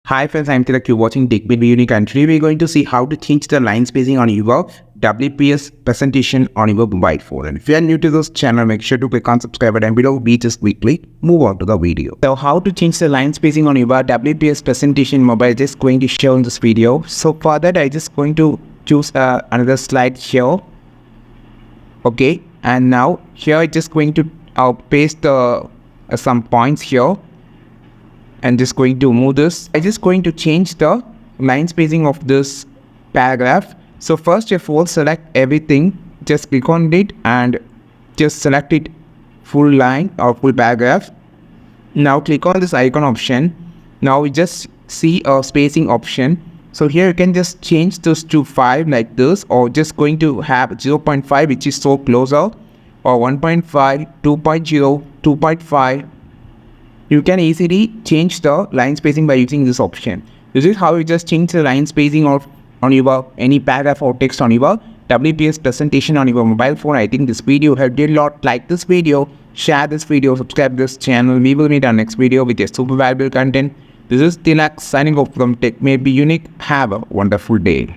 Hi friends, I'm Tilak. You're watching TechBit Unique, and today we're going to see how to change the line spacing on your WPS presentation on your mobile phone. And if you are new to this channel, make sure to click on subscribe button below. We just quickly move on to the video. So how to change the line spacing on your WPS presentation mobile, just going to show in this video. So for that, I just going to choose another slide here. Okay, and now here I just going to paste some points here. And just going to move this. I'm just going to change the line spacing of this paragraph. So first of all, select everything. Just click on it and just select it full line or full paragraph. Now click on this icon option. Now we just see a spacing option. So here you can just change this to 5 like this, or just going to have 0.5, which is so closer, or 1.5, 2.0, 2.5. You can easily change the line spacing by using this option. This is how you just change the line spacing of on your any paragraph or text on your WPS presentation on your mobile phone. I think this video helped you a lot. Like this video, share this video, subscribe this channel. We will meet our next video with a super valuable content. This is Tilak signing off from Tech May Be Unique. Have a wonderful day.